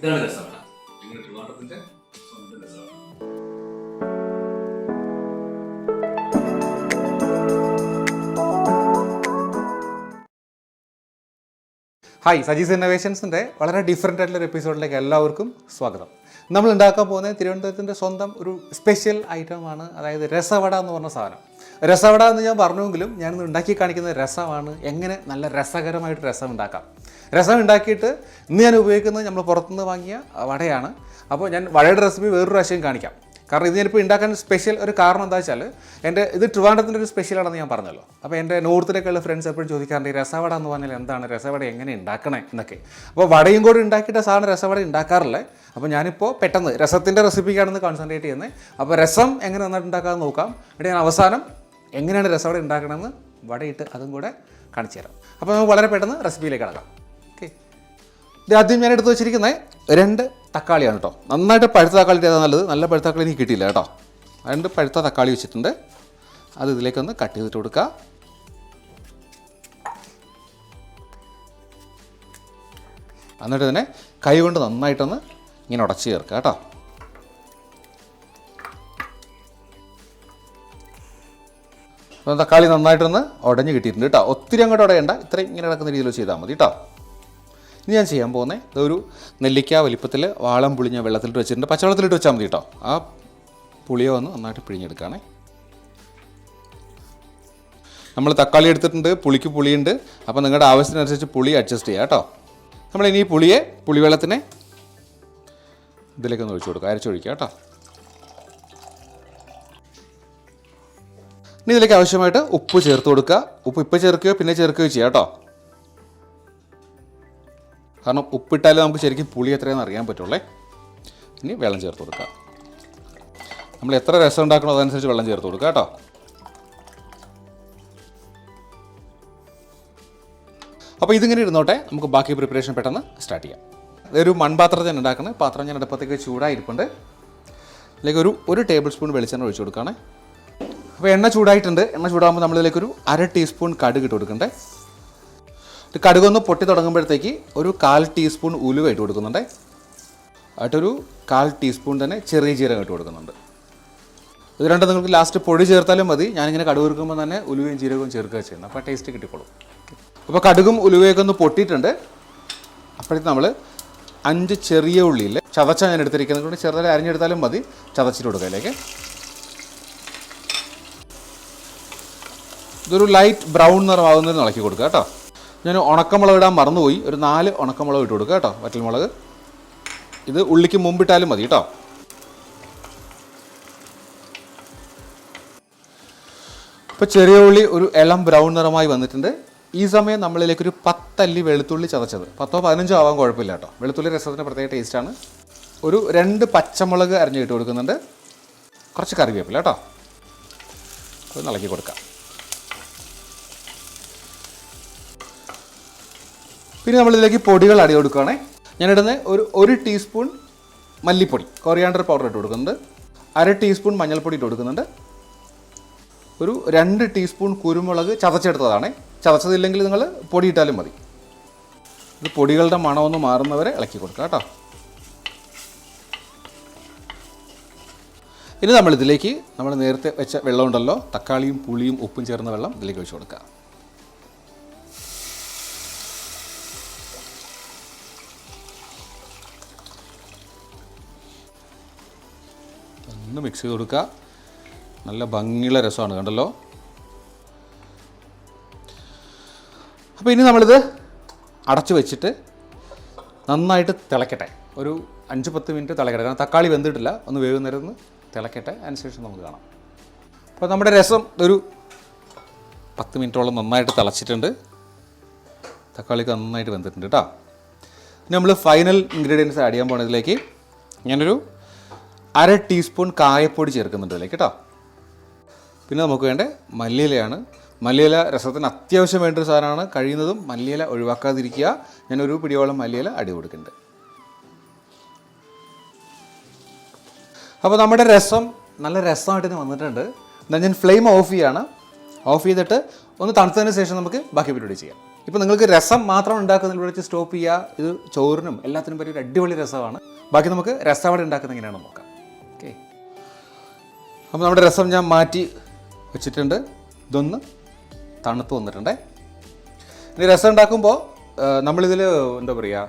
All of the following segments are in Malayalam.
ഇതാണ് രസവട. ഇങ്ങനെ ട്രിവാൻഡ്രത്തിന്റെ സ്വന്തം രസവട. ഹായ്, സജീസ് ഇന്നോവേഷൻസിൻ്റെ വളരെ ഡിഫറെൻ്റ് ആയിട്ടുള്ളൊരു എപ്പിസോഡിലേക്ക് എല്ലാവർക്കും സ്വാഗതം. നമ്മൾ ഉണ്ടാക്കാൻ പോകുന്നത് തിരുവനന്തപുരത്തിൻ്റെ സ്വന്തം ഒരു സ്പെഷ്യൽ ഐറ്റമാണ്, അതായത് രസവട എന്ന് പറഞ്ഞ സാധനം. രസവട എന്ന് ഞാൻ പറഞ്ഞെങ്കിലും ഞാനിന്ന് ഉണ്ടാക്കി കാണിക്കുന്ന രസമാണ്. എങ്ങനെ നല്ല രസകരമായിട്ട് രസം ഉണ്ടാക്കാം. രസം ഉണ്ടാക്കിയിട്ട് ഇന്ന് ഞാൻ ഉപയോഗിക്കുന്നത് നമ്മൾ പുറത്തുനിന്ന് വാങ്ങിയ വടയാണ്. അപ്പോൾ ഞാൻ വടയുടെ റെസിപ്പി വേറൊരു പ്രാവശ്യം കാണിക്കാം. കാരണം ഇത് ഞാനിപ്പോൾ ഉണ്ടാക്കാൻ സ്പെഷ്യൽ ഒരു കാരണം എന്താ വെച്ചാൽ ഇത് ട്രിവാൻഡ്രത്തിൻ്റെ ഒരു സ്പെഷ്യലാണെന്ന് ഞാൻ പറഞ്ഞല്ലോ. അപ്പോൾ എൻ്റെ നോർത്തിലേക്കുള്ള ഫ്രണ്ട്സ് എപ്പോഴും ചോദിക്കാറുണ്ട് രസവട എന്ന് പറഞ്ഞാൽ എന്താണ്, രസവട എങ്ങനെ ഉണ്ടാക്കണേ എന്നൊക്കെ. അപ്പോൾ വടയും കൂടി ഉണ്ടാക്കിയിട്ട് സാധാരണ രസവട ഉണ്ടാക്കാറില്ലേ. അപ്പോൾ ഞാനിപ്പോൾ പെട്ടെന്ന് രസത്തിൻ്റെ റെസിപ്പിക്കാണെന്ന് കോൺസെൻട്രേറ്റ് ചെയ്യുന്നത്. അപ്പോൾ രസം എങ്ങനെ നന്നായിട്ട് ഉണ്ടാക്കാമെന്ന് നോക്കാം. എന്നിട്ട് ഞാൻ അവസാനം എങ്ങനെയാണ് രസവട ഉണ്ടാക്കണമെന്ന് വടയിട്ട് അതും കൂടെ കാണിച്ചു തരാം. അപ്പോൾ നമുക്ക് വളരെ പെട്ടെന്ന് റെസിപ്പിയിലേക്ക് കടക്കാം. ഓക്കെ, ഇത് ആദ്യം ഞാൻ എടുത്ത് വെച്ചിരിക്കുന്നത് 2 തക്കാളിയാണ് കേട്ടോ. നന്നായിട്ട് പഴുത്ത തക്കാളി ഏതാണ് നല്ലത്. നല്ല പഴുത്ത തക്കാളി എനിക്ക് കിട്ടിയില്ല കേട്ടോ. 2 പഴുത്ത തക്കാളി വെച്ചിട്ടുണ്ട്. അത് ഇതിലേക്കൊന്ന് കട്ട് ചെയ്തിട്ട് കൊടുക്കുക. എന്നിട്ട് ഇതിനെ കൈ കൊണ്ട് നന്നായിട്ടൊന്ന് ഇങ്ങനെ ഉടച്ച് ചേർക്കുക കേട്ടോ. അപ്പോൾ തക്കാളി നന്നായിട്ടൊന്ന് ഉടഞ്ഞ് കിട്ടിയിട്ടുണ്ട് കേട്ടോ. ഒത്തിരി അങ്ങോട്ട് ഉടയണ്ട, ഇത്രയും ഇങ്ങനെ കിടക്കുന്ന രീതിയിൽ ചെയ്താൽ മതി കേട്ടോ. ഇനി ഞാൻ ചെയ്യാൻ പോകുന്നത് ഇതൊരു നെല്ലിക്ക വലിപ്പത്തിൽ വാളം പുളിഞ്ഞ വെള്ളത്തിലിട്ട് വെച്ചിട്ടുണ്ട്. പച്ചവെള്ളത്തിലിട്ട് വെച്ചാൽ മതി കേട്ടോ. ആ പുളിയോ ഒന്ന് നന്നായിട്ട് പിഴിഞ്ഞെടുക്കുകയാണേ. നമ്മൾ തക്കാളി എടുത്തിട്ടുണ്ട്, പുളിക്ക് പുളിയുണ്ട്. അപ്പോൾ നിങ്ങളുടെ ആവശ്യത്തിനനുസരിച്ച് പുളി അഡ്ജസ്റ്റ് ചെയ്യുക കേട്ടോ. നമ്മളിനി ഈ പുളിവെള്ളത്തിനെ ഇതിലേക്കൊന്ന് ഒഴിച്ചു കൊടുക്കുക, അരച്ചൊഴിക്കുക കേട്ടോ. ഇനി ഇതിലേക്ക് ആവശ്യമായിട്ട് ഉപ്പ് ചേർത്ത് കൊടുക്കുക. ഉപ്പ് ഇപ്പോൾ ചേർക്കുകയോ പിന്നെ ചേർക്കുകയോ ചെയ്യുക കേട്ടോ. കാരണം ഉപ്പിട്ടാലും നമുക്ക് ശരിക്കും പുളി എത്രയാണെന്ന് അറിയാൻ പറ്റുള്ളേ. ഇനി വെള്ളം ചേർത്ത് കൊടുക്കുക. നമ്മൾ എത്ര രസം ഉണ്ടാക്കണോ അതനുസരിച്ച് വെള്ളം ചേർത്ത് കൊടുക്കുക കേട്ടോ. അപ്പോൾ ഇതിങ്ങനെ ഇരുന്നോട്ടെ, നമുക്ക് ബാക്കി പ്രിപ്പറേഷൻ പെട്ടെന്ന് സ്റ്റാർട്ട് ചെയ്യാം. ഇതൊരു മൺപാത്രത്തിൽ ഉണ്ടാക്കുന്നത്. പാത്രം ഞാൻ അടുപ്പത്തേക്ക് ചൂടായിരിപ്പുണ്ട്. ഇതിലേക്ക് ഒരു ടേബിൾ സ്പൂൺ വെളിച്ചെണ്ണ ഒഴിച്ചു കൊടുക്കുകയാണ്. അപ്പോൾ എണ്ണ ചൂടായിട്ടുണ്ട്. എണ്ണ ചൂടാകുമ്പോൾ നമ്മളിതിലേക്കൊരു 1/2 ടീസ്പൂൺ കടുക് ഇട്ട് കൊടുക്കണ്ടേ. കടുകൊന്ന് പൊട്ടി തുടങ്ങുമ്പോഴത്തേക്ക് ഒരു 1/4 ടീസ്പൂൺ ഉലുവ ഇട്ട് കൊടുക്കുന്നുണ്ട്. ആയിട്ടൊരു 1/4 ടീസ്പൂൺ തന്നെ ചെറിയ ജീരകം ഇട്ട് കൊടുക്കുന്നുണ്ട്. ഇത് രണ്ടും നിങ്ങൾക്ക് ലാസ്റ്റ് പൊടി ചേർത്താലും മതി. ഞാനിങ്ങനെ കടുക് എടുക്കുമ്പോൾ തന്നെ ഉലുവയും ജീരകവും ചേർക്കുക ചെയ്യുന്നത്. അപ്പോൾ ടേസ്റ്റ് കിട്ടിക്കോളും. അപ്പോൾ കടുകും ഉലുവയൊക്കെ ഒന്ന് പൊട്ടിയിട്ടുണ്ട്. അപ്പോഴത്തേക്ക് നമ്മൾ 5 ചെറിയ ഉള്ളിയിൽ ചതച്ച ഞാൻ എടുത്തിരിക്കുന്നത് കൊണ്ട് ചെറുതായി അരിഞ്ഞെടുത്താലും മതി. ചതച്ചിട്ട് കൊടുക്കുക അതിലേക്ക്. ഇതൊരു ലൈറ്റ് ബ്രൗൺ നിറമാകുന്നതിന് ഇളക്കി കൊടുക്കുക കേട്ടോ. ഞാൻ ഉണക്കമുളക് ഇടാൻ മറന്നുപോയി. ഒരു 4 ഉണക്കമുളക് ഇട്ട് കൊടുക്കുക കേട്ടോ, വറ്റൽമുളക്. ഇത് ഉള്ളിക്ക് മുമ്പിട്ടാലും മതി കേട്ടോ. ഇപ്പോൾ ചെറിയ ഉള്ളി ഒരു ഇളം ബ്രൗൺ നിറമായി വന്നിട്ടുണ്ട്. ഈ സമയം നമ്മളിലേക്കൊരു 10 അല്ലി വെളുത്തുള്ളി ചതച്ചത്, 10 15 ആവാൻ കുഴപ്പമില്ല കേട്ടോ. വെളുത്തുള്ളി രസത്തിന് പ്രത്യേക ടേസ്റ്റാണ്. ഒരു 2 പച്ചമുളക് അരിഞ്ഞിട്ട് കൊടുക്കുന്നുണ്ട്. കുറച്ച് കറിവേപ്പില കേട്ടോ. അത് ഇളക്കി കൊടുക്കാം. പിന്നെ നമ്മളിതിലേക്ക് പൊടികൾ അടി കൊടുക്കുകയാണേ. ഞാനിടുന്നത് ഒരു ടീസ്പൂൺ മല്ലിപ്പൊടി, കൊറിയാണ്ടർ പൗഡർ ഇട്ട് കൊടുക്കുന്നുണ്ട്. 1/2 ടീസ്പൂൺ മഞ്ഞൾപ്പൊടി ഇട്ട് കൊടുക്കുന്നുണ്ട്. ഒരു 2 ടീസ്പൂൺ കുരുമുളക് ചതച്ചെടുത്തതാണ്. ചതച്ചതില്ലെങ്കിൽ നിങ്ങൾ പൊടി ഇട്ടാലും മതി. ഇത് പൊടികളുടെ മണമൊന്ന് മാറുന്നവരെ ഇളക്കി കൊടുക്കുക കേട്ടോ. ഇനി നമ്മളിതിലേക്ക് നമ്മൾ നേരത്തെ വെച്ച വെള്ളം ഉണ്ടല്ലോ, തക്കാളിയും പുളിയും ഉപ്പും ചേർന്ന വെള്ളം ഇതിലേക്ക് ഒഴിച്ച് കൊടുക്കുക. ഒന്ന് മിക്സ് ചെയ്ത് കൊടുക്കുക. നല്ല ഭംഗിയുള്ള രസമാണ്, കണ്ടല്ലോ. അപ്പോൾ ഇനി നമ്മളിത് അടച്ചു വെച്ചിട്ട് നന്നായിട്ട് തിളക്കട്ടെ. ഒരു 5-10 മിനിറ്റ് തിളക്കട്ടെ. കാരണം തക്കാളി വെന്തിട്ടില്ല. ഒന്ന് വേവുന്നേരം ഒന്ന് തിളക്കട്ടെ. അതിനുശേഷം നമുക്ക് കാണാം. അപ്പോൾ നമ്മുടെ രസം ഒരു 10 മിനിറ്റോളം നന്നായിട്ട് തിളച്ചിട്ടുണ്ട്. തക്കാളിക്ക് നന്നായിട്ട് വെന്തിട്ടുണ്ട് കേട്ടോ. ഇനി നമ്മൾ ഫൈനൽ ഇൻഗ്രീഡിയൻസ് ആഡ് ചെയ്യാൻ പോകുന്നതിലേക്ക് ഞാനൊരു 1/2 ടീസ്പൂൺ കായപ്പൊടി ചേർക്കുന്നുണ്ട് ഇതിലേക്ക് കേട്ടോ. പിന്നെ നമുക്ക് വേണ്ട മല്ലിയിലയാണ്. മല്ലിയില രസത്തിന് അത്യാവശ്യം വേണ്ടൊരു സാധനമാണ്. കഴിയുന്നതും മല്ലിയില ഒഴിവാക്കാതിരിക്കുക. ഞാനൊരു പിടിയോളം മല്ലിയില അടി കൊടുക്കുന്നുണ്ട്. അപ്പോൾ നമ്മുടെ രസം നല്ല രസമായിട്ട് വന്നിട്ടുണ്ട്. എന്നാൽ ഞാൻ ഫ്ലെയിം ഓഫ് ചെയ്യാണ്. ഓഫ് ചെയ്തിട്ട് ഒന്ന് തണുത്തതിന് ശേഷം നമുക്ക് ബാക്കി പരിപാടി ചെയ്യാം. ഇപ്പോൾ നിങ്ങൾക്ക് രസം മാത്രം ഉണ്ടാക്കുന്നതിൽ വെച്ച് സ്റ്റോപ്പ് ചെയ്യുക. ഇത് ചോറിനും എല്ലാത്തിനും പറ്റിയ ഒരു അടിപൊളി രസമാണ്. ബാക്കി നമുക്ക് രസവട ഉണ്ടാക്കുന്നത് എങ്ങനെയാണെന്ന് നോക്കാം. ഓക്കെ, അപ്പോൾ നമ്മുടെ രസം ഞാൻ മാറ്റി വെച്ചിട്ടുണ്ട്. ഇതൊന്ന് തണുത്ത് വന്നിട്ടുണ്ടേ. ഇനി രസം ഉണ്ടാക്കുമ്പോൾ നമ്മളിതിൽ എന്താ പറയുക,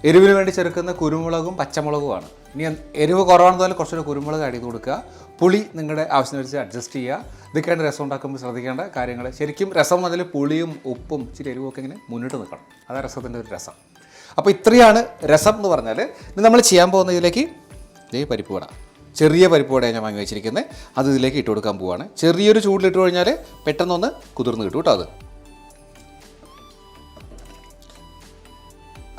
എരിവിന് വേണ്ടി ചേർക്കുന്ന കുരുമുളകും പച്ചമുളകുമാണ്. ഇനി എരിവ് കുറവാണെന്ന് പറഞ്ഞാൽ കുറച്ചുകൂടെ കുരുമുളക് ആഡ് ചെയ്ത് കൊടുക്കുക. പുളി നിങ്ങളുടെ ആവശ്യത്തിനനുസരിച്ച് അഡ്ജസ്റ്റ് ചെയ്യുക. ഇതൊക്കെയാണ് രസം ഉണ്ടാക്കുമ്പോൾ ശ്രദ്ധിക്കേണ്ട കാര്യങ്ങൾ. ശരിക്കും രസം അതിൽ പുളിയും ഉപ്പും ഇച്ചിരി എരിവും ഒക്കെ ഇങ്ങനെ മുന്നിട്ട് നിൽക്കണം. അതാണ് രസത്തിൻ്റെ ഒരു രസം. അപ്പോൾ ഇത്രയാണ് രസം എന്ന് പറഞ്ഞാൽ. ഇനി നമ്മൾ ചെയ്യാൻ പോകുന്ന ഇതിലേക്ക് പരിപ്പ് വട, ചെറിയ പരിപ്പ് വടയാണ് ഞാൻ വാങ്ങി വെച്ചിരിക്കുന്നത്. അത് ഇതിലേക്ക് ഇട്ട് കൊടുക്കാൻ പോവുകയാണ്. ചെറിയൊരു ചൂടിലിട്ട് കഴിഞ്ഞാൽ പെട്ടെന്നൊന്ന് കുതിർന്ന് കിട്ടും കേട്ടോ. അത്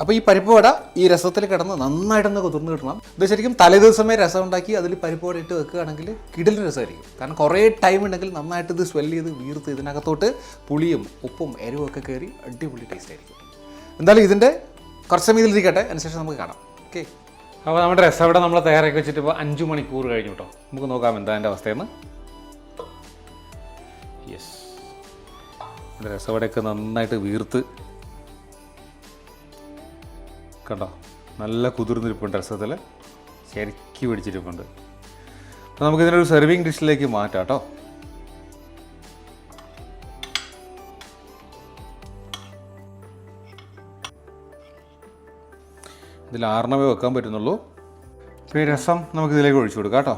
അപ്പോൾ ഈ പരിപ്പ് വട ഈ രസത്തിൽ കിടന്ന് നന്നായിട്ടൊന്ന് കുതിർന്ന് കിട്ടണം. ഇത് ശരിക്കും തലേദിവസമേ രസം ഉണ്ടാക്കി അതിൽ പരിപ്പ് വട ഇട്ട് വെക്കുകയാണെങ്കിൽ കിടിലൻ രസമായിരിക്കും. കാരണം കുറേ ടൈം ഉണ്ടെങ്കിൽ നന്നായിട്ട് ഇത് സ്വെല്ല് ചെയ്ത് വീർത്ത് ഇതിനകത്തോട്ട് പുളിയും ഉപ്പും എരിവും ഒക്കെ കയറി അടിപൊളി ടേസ്റ്റ് ആയിരിക്കും. എന്തായാലും ഇതിൻ്റെ കുറച്ച് സമയം ഇതിലിരിക്കട്ടെ, അതിനുശേഷം നമുക്ക് കാണാം. ഓക്കെ, അപ്പോൾ നമ്മുടെ രസവട നമ്മൾ തയ്യാറാക്കി വെച്ചിട്ട് ഇപ്പോൾ 5 മണിക്കൂർ കഴിഞ്ഞു കേട്ടോ. നമുക്ക് നോക്കാം എന്താ എൻ്റെ അവസ്ഥയെന്ന്. യെസ്, നമ്മുടെ രസവടയൊക്കെ നന്നായിട്ട് വീർത്ത് കണ്ടോ, നല്ല കുതിർന്നിരിപ്പുണ്ട്. രസത്തിൽ ശരിക്കും പിടിച്ചിരിപ്പുണ്ട്. അപ്പോൾ നമുക്കിതിനൊരു സെർവിങ് ഡിഷിലേക്ക് മാറ്റാം കേട്ടോ. ഇതിൽ 6 വെക്കാൻ പറ്റുന്നുള്ളൂ. ഇപ്പോൾ ഈ രസം നമുക്കിതിലേക്ക് ഒഴിച്ചു കൊടുക്കാം കേട്ടോ.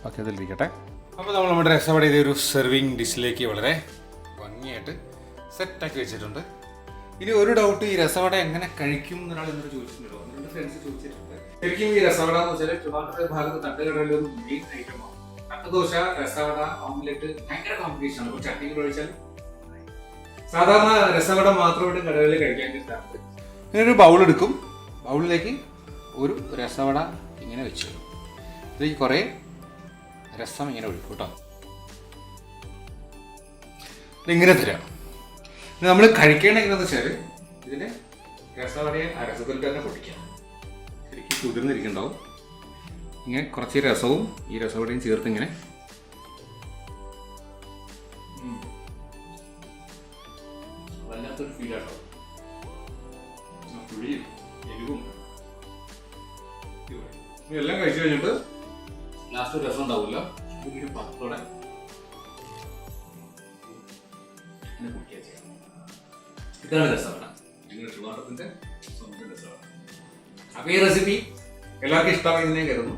ബാക്കി അതിലിരിക്കട്ടെ. അപ്പോൾ നമ്മൾ നമ്മുടെ രസവട ഇതൊരു സെർവിങ് ഡിഷിലേക്ക് വളരെ ഭംഗിയായിട്ട് സെറ്റാക്കി വെച്ചിട്ടുണ്ട്. ഇനി ഒരു ഡൗട്ട്, ഈ രസവട എങ്ങനെ കഴിക്കും എന്നൊരാൾ എന്നോട് ചോദിച്ചിട്ടുണ്ടോ? എൻ്റെ ഫ്രണ്ട്സ് ചോദിച്ചിട്ടുണ്ട്. ശരിക്കും ഈ രസവട എന്ന് വെച്ചാൽ ട്രിവാൻഡ്രം ഭാഗത്ത് തട്ടുകടയിലെ ഒരു മെയിൻ ഐറ്റമാണ്. തട്ടുദോശ, രസവട, ഓംലെറ്റ് ഭയങ്കര കോമ്പറ്റീഷനാണ്. ഇപ്പോൾ ചട്ടികൾ ഒഴിച്ചാൽ സാധാരണ രസവട മാത്രമായിട്ട് കടകളിൽ കഴിക്കാൻ കിട്ടാറുണ്ട്. ഇങ്ങനെ ഒരു ബൗൾ എടുക്കും. ബൗളിലേക്ക് ഒരു രസവട ഇങ്ങനെ വെച്ചു. ഇതിലേക്ക് കുറേ രസം ഇങ്ങനെ ഒഴിക്കും കേട്ടോ. ഇങ്ങനെ തരാം. നമ്മൾ കഴിക്കേണ്ട എങ്ങനെയാണെന്ന് വെച്ചാൽ ഇതിൻ്റെ രസവടയെ ആ രസത്തിൽ തന്നെ പൊട്ടിക്കാം. ശരിക്കും കുതിർന്നിരിക്കുന്നുണ്ടാവും. ഇങ്ങനെ കുറച്ച് രസവും ഈ രസവടയും ചേർത്ത് ഇങ്ങനെ വല്ലാത്തൊരു ഫീലാട്ടോ. പുളിയും എരിവും ഇതെല്ലാം കഴിച്ചു കഴിഞ്ഞിട്ട് ലാസ്റ്റ് രസം ഉണ്ടാവില്ല. ഒരു പത്തോടെ ഇതാണ് രസവട, നിങ്ങളുടെ ട്രിവാൻഡ്രത്തിന്റെ സ്വന്തം രസവട. അപ്പോൾ ഈ റെസിപ്പി എല്ലാവർക്കും ഇഷ്ടമായി തന്നെ കരുതുന്നു.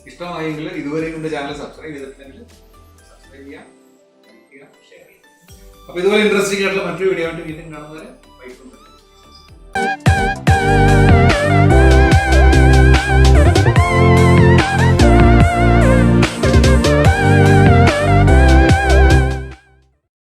ഇഷ്ടമായെങ്കിൽ ഇതുവരെ നമ്മുടെ ചാനൽ സബ്സ്ക്രൈബ് ചെയ്തിട്ടുണ്ടെങ്കിൽ സബ്സ്ക്രൈബ് ചെയ്യുക, ഷെയർ ചെയ്യുക. അപ്പോൾ ഇതുപോലെ ഇൻട്രസ്റ്റിംഗ് ആയിട്ടുള്ള മറ്റൊരു വീഡിയോ ആയിട്ട് വീണ്ടും കാണുന്നവരെ